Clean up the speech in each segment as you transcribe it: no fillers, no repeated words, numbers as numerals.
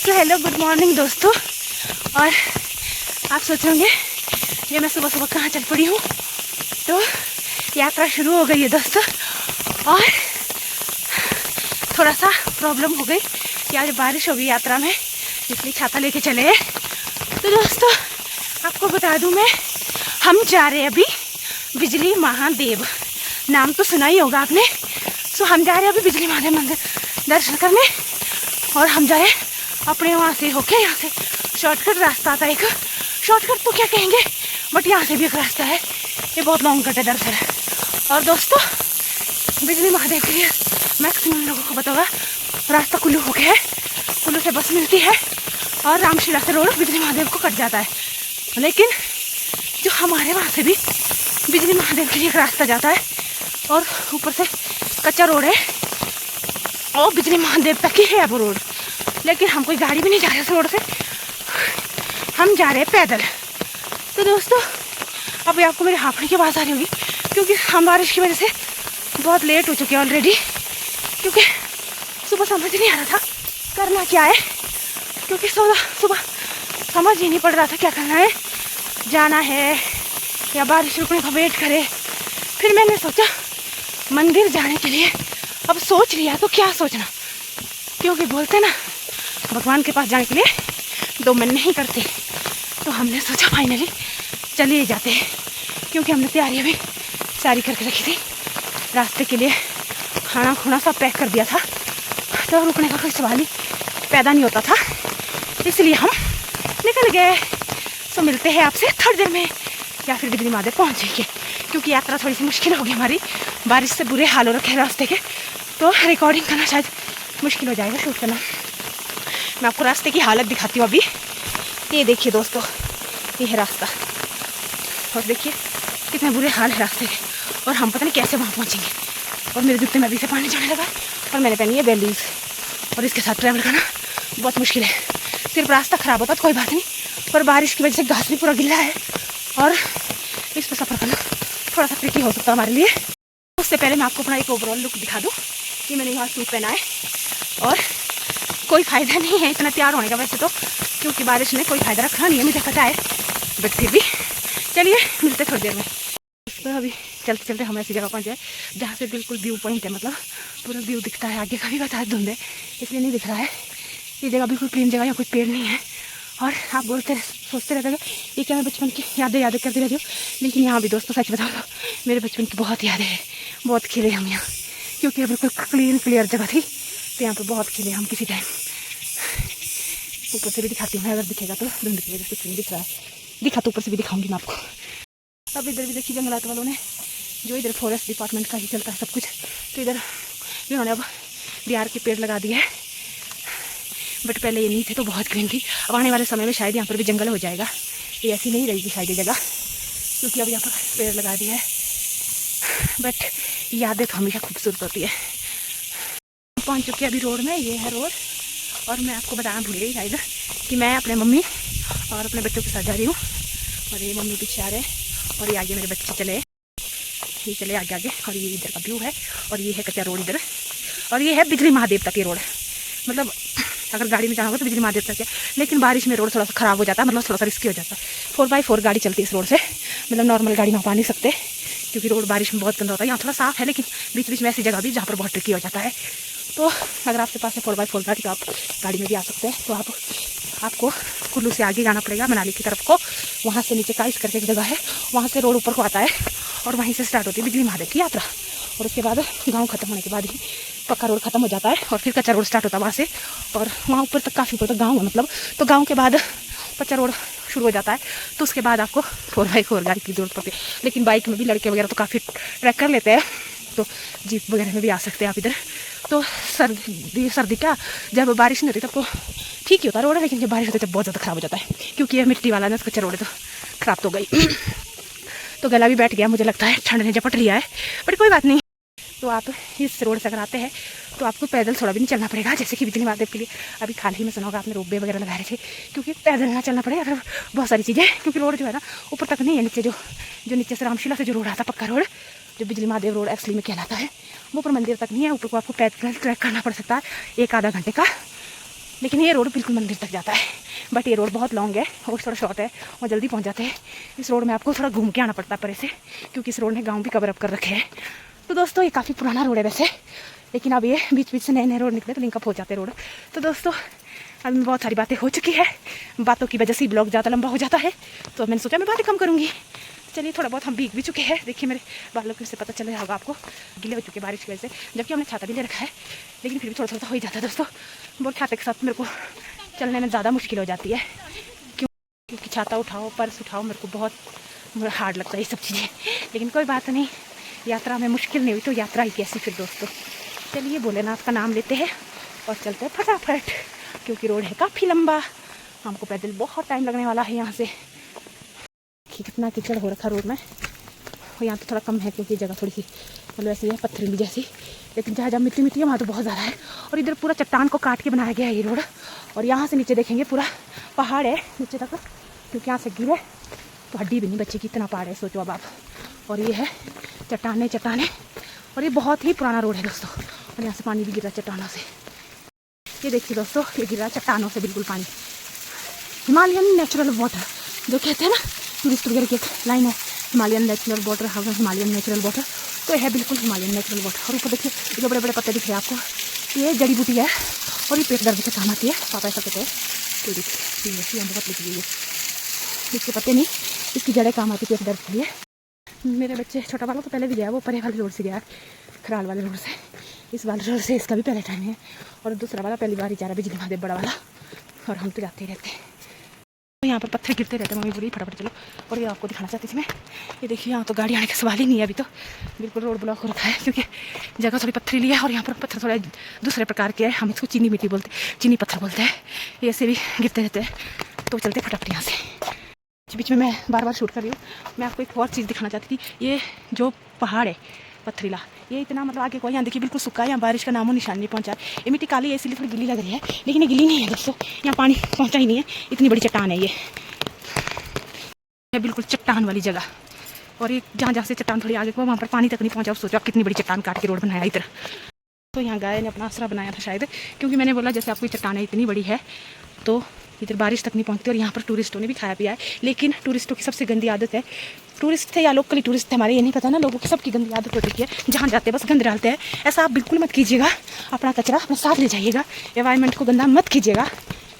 तो hello good morning दोस्तों। और आप सोच होंगे ये मैं सुबह सुबह कहाँ चल पड़ी हूँ। तो यात्रा शुरू हो गई है दोस्तों, और थोड़ा सा प्रॉब्लम हो गई कि आज बारिश हो गई यात्रा में, इसलिए छाता लेके चले हैं। तो दोस्तों आपको बता दूं मैं, हम जा रहे हैं अभी बिजली महादेव, नाम तो सुना ही होगा आपने। सो हम जा रहे हैं अभी बिजली महादेव मंदिर दर्शन करने, और हम जाए अपने वहाँ से होके, यहाँ से शॉर्टकट रास्ता आता है एक, शॉर्टकट तो क्या कहेंगे बट यहाँ से भी एक रास्ता है, ये बहुत लॉन्ग कट है दरअसल। और दोस्तों बिजली महादेव के लिए मैक्सिमम लोगों को पता होगा रास्ता कुल्लू हो गया है, कुल्लू से बस मिलती है और रामशिला से रोड बिजली महादेव को कट जाता है। लेकिन जो हमारे वहाँ से भी बिजली महादेव के लिए एक रास्ता जाता है और ऊपर से कच्चा रोड है और बिजली महादेव तक ही है वो रोड, लेकिन हम कोई गाड़ी भी नहीं जा रहे उस रोड से, हम जा रहे हैं पैदल। तो दोस्तों अभी आपको मेरे हाफड़े की आवाज़ आ रही होगी क्योंकि हम बारिश की वजह से बहुत लेट हो चुके हैं ऑलरेडी, क्योंकि सुबह समझ नहीं आ रहा था करना क्या है, क्योंकि सुबह समझ ही नहीं पड़ रहा था क्या करना है, जाना है या बारिश रुकने का वेट करे। फिर मैंने सोचा मंदिर जाने के लिए अब सोच लिया तो क्या सोचना, क्योंकि बोलते ना भगवान के पास जाने के लिए दो मन नहीं करते। तो हमने सोचा फाइनली चले जाते हैं, क्योंकि हमने तैयारी अभी सारी करके रखी थी, रास्ते के लिए खाना खुना सब पैक कर दिया था, तो रुकने का कोई सवाल ही पैदा नहीं होता था, इसलिए हम निकल गए। तो मिलते हैं आपसे थोड़ी देर में या फिर बिजली महादेव पहुँचेंगे, क्योंकि यात्रा थोड़ी सी मुश्किल होगी हमारी, बारिश से बुरे हाल हो रखे हैं रास्ते के, तो रिकॉर्डिंग करना शायद मुश्किल हो जाएगा शूट करना। मैं आपको रास्ते की हालत दिखाती हूँ अभी। ये देखिए दोस्तों, ये है रास्ता, और देखिए कितने बुरे हाल है रास्ते के, और हम पता नहीं कैसे वहाँ पहुँचेंगे। और मेरे जूते में अभी से पानी जाने लगा, और मैंने पहनी है बैलीज, और इसके साथ ट्रैवल करना बहुत मुश्किल है। सिर्फ रास्ता ख़राब होता तो कोई बात नहीं, पर बारिश की वजह से घास भी पूरा गिल्ला है और इस पर सफ़र करना थोड़ा सा ट्रिकी हो सकता है हमारे लिए। उससे पहले मैं आपको अपना एक ओवरऑल लुक दिखा दूँ कि मैंने यहाँ सूट पहना है, और कोई फ़ायदा नहीं है इतना तैयार होने का वैसे तो, क्योंकि बारिश में कोई फ़ायदा रखा नहीं है, मुझे पता है, बट फिर भी चलिए मिलते थोड़ी देर में। तो अभी चलते चलते हम ऐसी जगह पहुँच जाए जहाँ से बिल्कुल व्यू पॉइंट है, मतलब पूरा व्यू दिखता है। आगे का भी बता धुंध है इसलिए नहीं दिख रहा है, ये जगह बिल्कुल क्लीन जगह, यहाँ कोई पेड़ नहीं है। और आप सोचते रहते हो ये क्या मैं बचपन की यादें करती रहती हूँ, लेकिन यहाँ भी दोस्तों सच बताओ तो मेरे बचपन की बहुत यादें हैं, बहुत खेले हम यहाँ, क्योंकि बिल्कुल क्लियर जगह थी, तो यहाँ पर बहुत खेले हम किसी टाइम। ऊपर से भी दिखाती हूँ, अगर दिखेगा तो, धुंध की वजह से कुछ नहीं दिख रहा है, दिखा तो ऊपर से भी दिखाऊंगी मैं आपको। अब इधर भी देखिए जंगलात वालों ने, जो इधर फॉरेस्ट डिपार्टमेंट का ही चलता है सब कुछ, तो इधर इन्होंने अब बिहार के पेड़ लगा दिए हैं, बट पहले ये नहीं थे तो बहुत ग्रीन थी। अब आने वाले समय में शायद यहाँ पर भी जंगल हो जाएगा, ये ऐसी नहीं रहेगी शायद ये जगह, क्योंकि अब यहाँ पर पेड़ लगा दिया है। बट यादें तो हमेशा खूबसूरत होती है। पहुँच चुके हैं अभी रोड में, ये है रोड, और मैं आपको बताना भूल गई शायद कि मैं अपने मम्मी और अपने बच्चों के साथ जा रही हूँ, और ये मम्मी पीछे आ रहे हैं और ये आगे मेरे बच्चे चले, ये चले आगे, और ये इधर का व्यू है, और ये है कच्चा रोड इधर, और ये है बिजली महादेव तक ये रोड। मतलब अगर गाड़ी में जाना होगा तो बिजली महादेव तक है, लेकिन बारिश में रोड थोड़ा सा ख़राब हो जाता है, मतलब थोड़ा सा रिस्की हो जाता है। 4x4 गाड़ी चलती है इस रोड से, मतलब नॉर्मल गाड़ी में पा नहीं सकते, क्योंकि रोड बारिश में बहुत गंदा होता है। यहाँ थोड़ा साफ है, लेकिन बीच बीच में ऐसी जगह भी जहाँ पर बहुत ट्रिकी हो जाता है। तो अगर आपके पास है 4x4 गाड़ी तो आप गाड़ी में भी आ सकते हैं। तो आपको कुल्लू से आगे जाना पड़ेगा मनाली की तरफ को, वहाँ से नीचे काइस करके एक जगह है, वहाँ से रोड ऊपर को आता है, और वहीं से स्टार्ट होती है बिजली महादेव की यात्रा। और उसके बाद गांव खत्म होने के बाद ही पक्का रोड खत्म हो जाता है, और फिर कच्चा रोड स्टार्ट होता है वहाँ से, और वहाँ ऊपर तक काफ़ी ऊपर तक गाँव है मतलब। तो गाँव के बाद कच्चा रोड शुरू हो जाता है, तो उसके बाद आपको 4x4 गाड़ी की जरूरत पड़ती है। लेकिन बाइक में भी लड़के वगैरह तो काफ़ी ट्रैक कर लेते हैं, तो जीप वगैरह में भी आ सकते हैं आप इधर। तो सर्दी क्या, जब बारिश नहीं होती तब तो ठीक ही होता है रोड, लेकिन जब बारिश होती है तब बहुत ज़्यादा ख़राब हो जाता है, क्योंकि ये मिट्टी वाला ना कच्चा रोड है, तो ख़राब तो गई। तो गला भी बैठ गया मुझे लगता है, ठंड ने झपट लिया है, बट कोई बात नहीं। तो आप इस रोड से अगर आते हैं तो आपको पैदल थोड़ा भी नहीं चलना पड़ेगा, जैसे कि बिजली महादेव के लिए अभी हाल ही में सुना होगा आपने रोपवे वगैरह लगाए रहे थे, क्योंकि पैदल ना चलना पड़े, अगर बहुत सारी चीज़ें, क्योंकि रोड जो है ना ऊपर तक नहीं है, नीचे जो नीचे से रामशिला से जो रोड आता पक्का रोड, जो बिजली महादेव रोड एक्चुअली में कहलाता है, वो ऊपर मंदिर तक नहीं है, ऊपर को आपको पैदल ट्रैक करना पड़ सकता है 1-आधा घंटे का। लेकिन ये रोड बिल्कुल मंदिर तक जाता है। बट ये रोड बहुत लॉन्ग है और थोड़ा शॉर्ट है और जल्दी पहुंच जाते हैं। इस रोड में आपको थोड़ा घूम के आना पड़ता है परे से, क्योंकि इस रोड ने गांव भी कवर अप कर रखे हैं। तो दोस्तों ये काफ़ी पुराना रोड है वैसे, लेकिन अब ये बीच बीच से नए नए रोड निकले तो लिंकअप हो जाते हैं रोड। तो दोस्तों अब बहुत सारी बातें हो चुकी है, बातों की वजह से ब्लॉग ज़्यादा लंबा हो जाता है, तो मैंने सोचा मैं बातें कम करूँगी। चलिए थोड़ा बहुत हम भीग भी चुके हैं, देखिए मेरे बालों की से पता चल रहा होगा आपको, गीले हो चुके बारिश की वजह से, जबकि हमने छाता भी ले रखा है, लेकिन फिर भी थोड़ा थोड़ा हो ही जाता है दोस्तों। बहुत छाते के साथ मेरे को चलने में ज़्यादा मुश्किल हो जाती है, क्योंकि छाता उठाओ पर्स उठाओ मेरे को बहुत हार्ड लगता है ये सब चीज़ें। लेकिन कोई बात नहीं, यात्रा में मुश्किल नहीं हुई तो यात्रा ही कैसी फिर दोस्तों। चलिए भोलेनाथ का नाम लेते हैं और चलते हैं फटाफट, क्योंकि रोड है काफ़ी लंबा, हमको पैदल बहुत टाइम लगने वाला है यहाँ से। कितना कीचड़ हो रखा रोड में, और यहाँ तो थोड़ा कम है क्योंकि जगह थोड़ी सी मतलब ऐसी है पत्थरीली जैसी, लेकिन जहाँ जहाँ मिट्टी मिट्टी है वहाँ तो बहुत ज़्यादा है। और इधर पूरा चट्टान को काट के बनाया गया है ये रोड, और यहाँ से नीचे देखेंगे पूरा पहाड़ है नीचे तक, क्योंकि यहाँ से गिरे तो हड्डी भी नहीं बच्चे की, इतना पहाड़ है सोचो अब आप। और ये है चट्टाने चट्टाने, और ये बहुत ही पुराना रोड है दोस्तों, और यहाँ से पानी भी गिर रहा है चट्टानों से। ये देखिए दोस्तों, ये गिर रहा है चट्टानों से बिल्कुल पानी, हिमालयन नेचुरल वाटर जो कहते हैं ना, टूरिस्ट वगैरह की एक लाइन है, Himalayan natural water, Himalayan natural water, तो यह है बिल्कुल हिमालयन नेचुरल वाटर। और ऊपर देखिए जो बड़े बड़े पत्ते दिख रहे हैं आपको, ये जड़ी बूटी है और ये पेट दर्द के काम आती है, पापा ऐसा कहते हैं। तो देखिए बहुत लिखी हुई है, इसके पत्ते नहीं, इसकी जड़ें काम आती है पेट दर्द के लिए। मेरे बच्चे छोटा वाला तो पहले भी गया, वो परे वाले रोड से गया, खराल वाले रोड से, इस वाले रोड से इसका भी पहले टाइम है, और दूसरा वाला पहली बार ही जा रहा बिजली महादेव बड़ा वाला, और हम तो जाते ही रहते हैं। तो यहाँ पर पत्थर गिरते रहते हैं, मम्मी बोली फटाफट चलो। और ये आपको दिखाना चाहती थी मैं, ये देखिए यहाँ तो गाड़ी आने का सवाल ही नहीं है, अभी तो बिल्कुल रोड ब्लॉक हो रखा है, क्योंकि जगह थोड़ी पत्थरीली है और यहाँ पर पत्थर थोड़ा दूसरे प्रकार के है, हम इसको चीनी मिट्टी बोलते हैं, चीनी पत्थर बोलते हैं, ये ऐसे भी गिरते रहते हैं। तो चलते फटाफट यहाँ से, बीच में मैं बार बार शूट कर रही हूँ। मैं आपको एक और चीज़ दिखाना चाहती थी, ये जो पहाड़ है पथरीला, ये इतना मतलब आगे कोई यहाँ देखिए बिल्कुल सूखा है, यहाँ बारिश का नामो निशान नहीं पहुँचा। ये मिट्टी काली है इसलिए थोड़ी गिली लग रही है, लेकिन ये गिली नहीं है दोस्तों, यहाँ पानी पहुँचा ही नहीं है, इतनी बड़ी चट्टान है ये बिल्कुल चट्टान वाली जगह। और ये जहाँ जहाँ से चट्टान थोड़ी आगे को वहाँ पर पानी तक नहीं पहुँचा। सोचो आप कितनी बड़ी चट्टान काट के रोड बनाया इधर। तो यहाँ गाय ने अपना आसरा बनाया था शायद, क्योंकि मैंने बोला जैसे आपकी चट्टान है इतनी बड़ी है तो इधर बारिश तक नहीं पहुँचती। और यहाँ पर टूरिस्टों ने भी खाया पिया है, लेकिन टूरिस्टों की सबसे गंदी आदत है, टूरिस्ट थे या लोकली टूरिस्ट थे हमारे ये नहीं पता ना, लोगों की सबकी गंदी आदत हो चुकी है, जहाँ जाते हैं बस गंद डालते हैं। ऐसा आप बिल्कुल मत कीजिएगा, अपना कचरा अपने साथ ले जाइएगा, एनवायरनमेंट को गंदा मत कीजिएगा,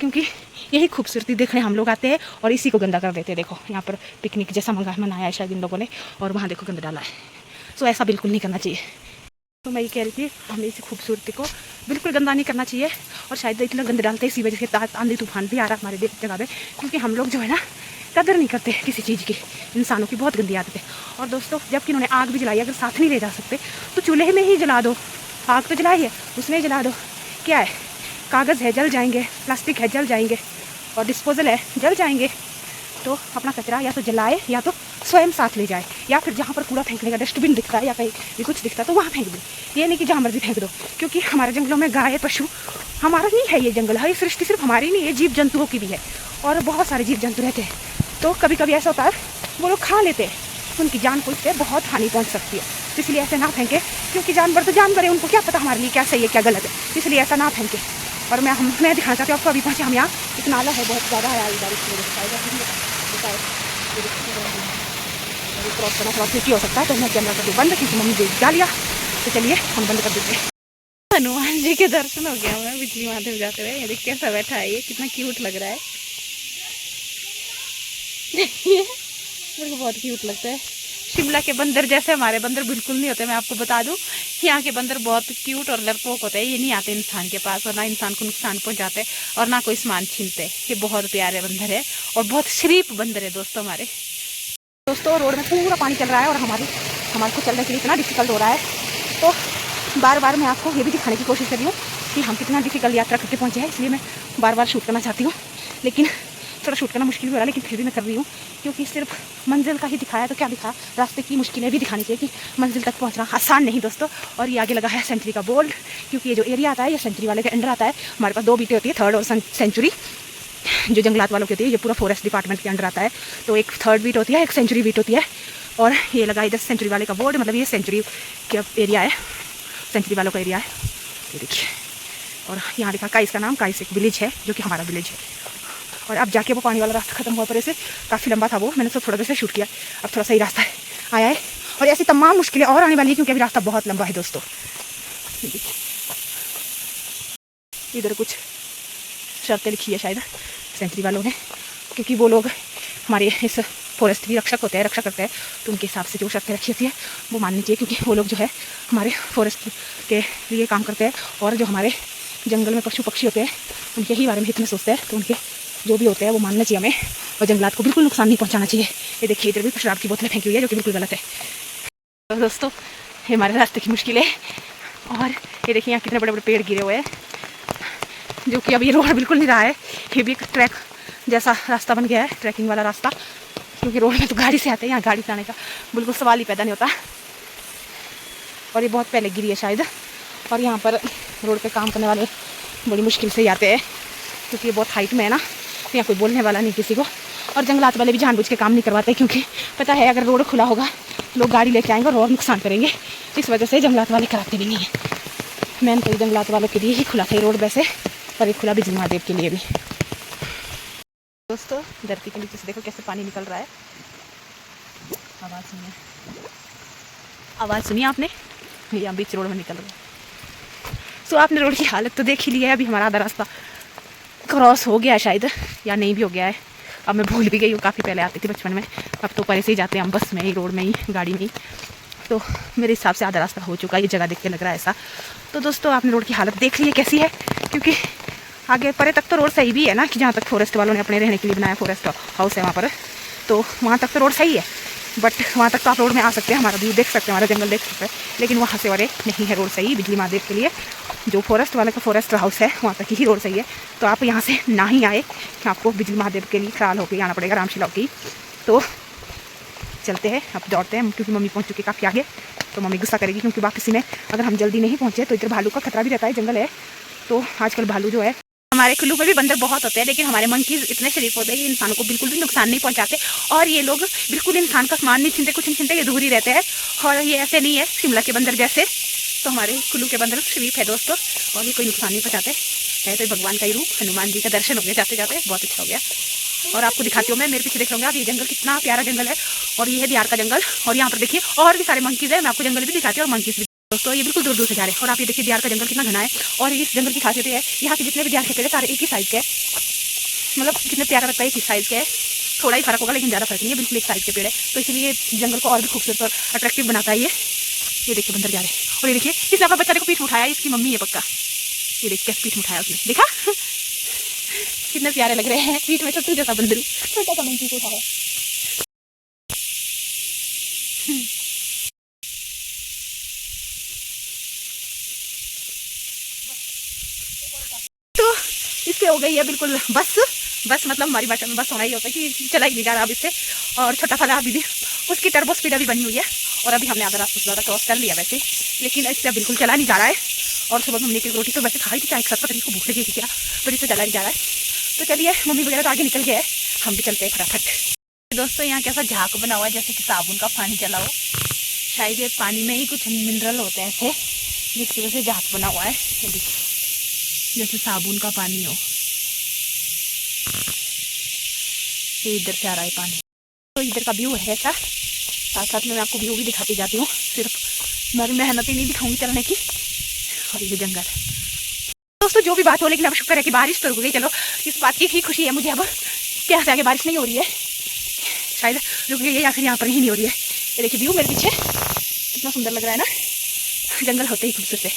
क्योंकि यही खूबसूरती देखने हम लोग आते हैं और इसी को गंदा कर देते हैं। देखो यहाँ पर पिकनिक जैसा मनाया है शायद इन लोगों ने, और वहाँ देखो गंद डाला है। तो ऐसा बिल्कुल नहीं करना चाहिए। तो मैं ये कह रही थी हमें इस खूबसूरती को बिल्कुल गंदा नहीं करना चाहिए, और शायद इतना गंद डालते इसी वजह से आंधी तूफान भी आ रहा हमारे जगह पे, क्योंकि हम लोग जो है ना कदर नहीं करते किसी चीज़ की, इंसानों की बहुत गंदी आदत है। और दोस्तों जबकि इन्होंने आग भी जलाई, अगर साथ नहीं ले जा सकते तो चूल्हे में ही जला दो, आग तो जलाई है उसमें जला दो, क्या है, कागज़ है जल जाएंगे, प्लास्टिक है जल जाएंगे, और डिस्पोजल है जल जाएंगे। तो अपना कचरा या तो जलाए या तो स्वयं साथ ले जाए, या फिर जहाँ पर कूड़ा फेंकने का डस्टबिन दिखता है या कहीं भी कुछ दिखता है तो वहाँ फेंक दो, ये नहीं कि जहाँ मर्जी फेंक दो। क्योंकि हमारे जंगलों में गाय पशु, हमारा नहीं है ये जंगल है, ये सृष्टि सिर्फ हमारी नहीं है, जीव जंतुओं की भी है, और बहुत सारे जीव जंतु रहते हैं। तो कभी कभी ऐसा होता है वो लोग खा लेते हैं, उनकी जान को इससे बहुत हानि पहुँच सकती है, इसलिए ऐसे ना फेंके, क्योंकि जानवर तो जानवर है, उनको क्या पता हमारे लिए क्या सही है क्या गलत है, इसलिए ऐसा ना फेंके। और मैं दिखाना चाहती हूँ आपको, अभी पहुँचे हम यहाँ, एक नाला है बहुत ज़्यादा है, आई बारिश की क्रॉस करना थोड़ा ट्रिकी हो सकता है, तो मैं कैमरा कर दूँ बंद, क्योंकि मम्मी देख जा लिया। तो चलिए हम बंद कर देते हैं। हनुमान जी के दर्शन हो गया हमें बिजली महादेव जाते हुए। ये देखिए कैसा बैठा है, ये कितना क्यूट लग रहा है, देखिए मेरे को बहुत क्यूट लगता है। शिमला के बंदर जैसे हमारे बंदर बिल्कुल नहीं होते, मैं आपको बता दूं, यहाँ के बंदर बहुत क्यूट और लड़पोक होते हैं, ये नहीं आते इंसान के पास, और ना इंसान को नुकसान पहुँचाते और ना कोई सामान छीनते। ये बहुत प्यारे बंदर है और बहुत शरीफ बंदर है दोस्तों हमारे। दोस्तों रोड में पूरा पानी चल रहा है और हमारे को चलने के लिए इतना डिफिकल्ट हो रहा है, तो बार बार मैं आपको ये भी दिखाने की कोशिश कर रही हूँ कि हम कितना डिफिकल्ट यात्रा करके पहुँचे हैं, इसलिए मैं बार बार शूट करना चाहती हूँ, लेकिन थोड़ा शूट करना मुश्किल भी हो रहा है, लेकिन फिर भी मैं कर रही हूँ, क्योंकि सिर्फ मंजिल का ही दिखाया तो क्या दिखा, रास्ते की मुश्किलें भी दिखानी चाहिए कि मंजिल तक पहुँचना आसान नहीं दोस्तों। और ये आगे लगा है सेंचुरी का बोर्ड, क्योंकि ये जो एरिया आता है ये सेंचुरी वाले के अंडर आता है। हमारे पास दो बीटें होती है, थर्ड और सेंचुरी, जो जंगलात वालों की होती है, ये पूरा फॉरेस्ट डिपार्टमेंट के अंडर आता है। तो एक थर्ड बीट होती है, एक सेंचुरी बीट होती है, और ये लगा इधर सेंचुरी वाले का बोर्ड, मतलब ये सेंचुरी का एरिया है, सेंचुरी वालों का एरिया है। ये देखिए और यहाँ लिखा काइस का नाम, काइस एक विलेज है जो कि हमारा विलेज है। और अब जाके वो पानी वाला रास्ता खत्म हुआ पर ऐसे काफ़ी लंबा था वो, मैंने सब थोड़ा देर से शूट किया। अब थोड़ा सही रास्ता आया है और ऐसी तमाम मुश्किलें और आने वाली है क्योंकि अभी रास्ता बहुत लंबा है दोस्तों। इधर कुछ शर्तें लिखी है शायद सेंचुरी वालों ने, क्योंकि वो लोग हमारे इस फॉरेस्ट की रक्षा होते हैं, रक्षा करते हैं, तो उनके हिसाब से जो शर्तें रखी होती है वो माननी चाहिए, क्योंकि वो लोग जो है हमारे फॉरेस्ट के लिए काम करते हैं और जो हमारे जंगल में पशु पक्षी होते हैं उनके ही बारे में हित में सोचते हैं, तो उनके जो भी होते हैं वो मानना चाहिए हमें और जंगलात को बिल्कुल नुकसान नहीं पहुँचाना चाहिए। ये देखिए इधर भी शराब की बोतलें फेंकी हुई है जो कि बिल्कुल गलत है। तो दोस्तों ये हमारे रास्ते की मुश्किल है। और ये देखिए यहाँ कितने बड़े बड़े पेड़ गिरे हुए हैं, जो कि अभी रोड बिल्कुल नहीं रहा है, ये भी एक ट्रैक जैसा रास्ता बन गया है, ट्रैकिंग वाला रास्ता, क्योंकि रोड में तो गाड़ी से आते हैं, यहाँ गाड़ी से आने का बिल्कुल सवाल ही पैदा नहीं होता। और ये बहुत पहले गिरी है शायद, और यहाँ पर रोड पे काम करने वाले बड़ी मुश्किल से ही आते हैं क्योंकि ये बहुत हाइट में है ना, तो यहाँ कोई बोलने वाला नहीं किसी को। और जंगलात वाले भी जानबूझ के काम नहीं करवाते क्योंकि पता है अगर रोड खुला होगा लोग गाड़ी लेके आएंगे और नुकसान करेंगे, इस वजह से जंगलात वाले कराते भी नहीं है। मैंने तो जंगलात वालों के लिए ही खुला था ये रोड वैसे, पर एक खुला बिजली महादेव के लिए भी। दोस्तों धरती के नीचे से देखो कैसे पानी निकल रहा है, आवाज़ सुनिए आपने, यहाँ बीच रोड में निकल रहा है। सो आपने रोड की हालत तो देख ही लिया है। अभी हमारा आधा रास्ता क्रॉस हो गया है शायद, या नहीं भी हो गया है, अब मैं भूल भी गई हूँ, काफ़ी पहले आती थी बचपन में, अब तो परे से ही जाते हैं हम बस में ही, रोड में ही, गाड़ी में ही। तो मेरे हिसाब से आधा रास्ता हो चुका है, ये जगह देख के लग रहा है ऐसा। तो दोस्तों आपने रोड की हालत देख ली है कैसी है, क्योंकि आगे परे तक तो रोड सही भी है ना, कि जहाँ तक फॉरेस्ट वालों ने अपने रहने के लिए बनाया, फॉरेस्ट हाउस है वहाँ पर, तो वहाँ तक तो रोड सही है, बट वहाँ तक तो आप रोड में आ सकते हैं, हमारा व्यू देख सकते हैं, हमारा जंगल देख सकते हैं, लेकिन वहाँ से वाले नहीं है रोड सही बिजली महादेव के लिए। जो फॉरेस्ट वाले का फॉरेस्ट हाउस है वहाँ तक ही रोड सही है, तो आप यहाँ से ना ही आए, आपको बिजली महादेव के लिए ख्याल होकर आना पड़ेगा, रामशिला होगी। तो चलते हैं, अब दौड़ते हैं, क्योंकि मम्मी पहुँच चुकी है काफ़ी आगे, तो मम्मी गुस्सा करेगी, क्योंकि वापसी में अगर हम जल्दी नहीं पहुँचे तो इधर भालू का खतरा भी रहता है, जंगल है, तो आजकल भालू जो है, हमारे कुल्लू में भी बंदर बहुत होते हैं, लेकिन हमारे मंकीज इतने शरीफ होते हैं कि इंसानों को बिल्कुल भी नुकसान नहीं पहुंचाते, और ये लोग बिल्कुल इंसान का सामान नहीं छीनते, कुछ नहीं छीनते, ये दूर ही रहते हैं, और ये ऐसे नहीं है शिमला के बंदर जैसे। तो हमारे कुल्लू के बंदर शरीफ है दोस्तों, और ये कोई नुकसान नहीं पहुंचाते है। तो भगवान का ही रूप, हनुमान जी का दर्शन हो गया जाते जाते, बहुत अच्छा हो गया। और आपको दिखाती हूँ मैं, मेरे पीछे देख रहे होंगे आप, ये जंगल कितना प्यारा जंगल है, और ये है दियार का जंगल, और यहाँ पर देखिए और भी सारे मंकीज है, मैं आपको जंगल भी दिखाती हूँ और मंकीज भी। दोस्तों ये बिल्कुल दूर दूर से जा रहे हैं, और आप ये देखिए दियार का जंगल कितना घना है, और इस जंगल की खासियत है यहाँ के जितने भी दियार के पेड़ सारे एक ही साइज के, मतलब कितने प्यारा लगता है, एक ही साइज के, थोड़ा ही फर्क होगा लेकिन ज़्यादा फर्क नहीं है, बिल्कुल एक साइज के पेड़ है, तो इसलिए जंगल को और भी खूबसूरत और अट्रैक्टिव बनाता है ये देखिए बंदर जा रहे हैं। और ये देखिए इसने अपना बच्चा को पीठ उठाया, इसकी मम्मी है पक्का, ये देखिए कैसे पीठ उठाया उसने, देखा कितने प्यारे लग रहे हैं, पीठ में छोटू जैसा बंदरू, छोटा सा मंकी को उठाया। तो इससे हो गई है बिल्कुल बस मतलब हमारी भाषा में बस होना ही होता है कि चला ही नहीं जा रहा अब इससे। और छोटा सा अभी भी उसकी टर्बो स्पीड अभी बनी हुई है, और अभी हमने आधा रास्ता ज़्यादा क्रॉस कर लिया वैसे, लेकिन इससे बिल्कुल चला नहीं जा रहा है। और सुबह में हमने एक रोटी तो वैसे खाई थी, चाहे एक साथ को भूख लगी थी क्या, पर इससे चला नहीं जा रहा है। तो चलिए मम्मी वगैरह तो आगे निकल गया है, हम भी चलते हैं फटाफट। दोस्तों यहाँ कैसा झाग बना हुआ है जैसे कि साबुन का पानी चला हो, शायद ये पानी में ही कुछ मिनरल होते हैं ऐसे, जिसकी वजह से झाग बना हुआ है, जैसे साबुन का पानी हो। ये इधर से आ रहा है पानी, तो इधर का व्यू है ऐसा, साथ साथ में मैं आपको व्यू भी दिखाती जाती हूँ, सिर्फ मेरी मेहनत ही नहीं दिखाऊंगी चलने की। और ये जंगल दोस्तों जो भी बात हो, लेकिन अब शुक्र है कि बारिश तो रुक गई, चलो इस बात की ही खुशी है मुझे अब कि यहाँ से आगे बारिश नहीं हो रही है, शायद रुक गई है या फिर यहाँ पर ही नहीं हो रही है। ये देखिए व्यू मेरे पीछे कितना सुंदर लग रहा है ना, जंगल होते ही खूबसूरत है।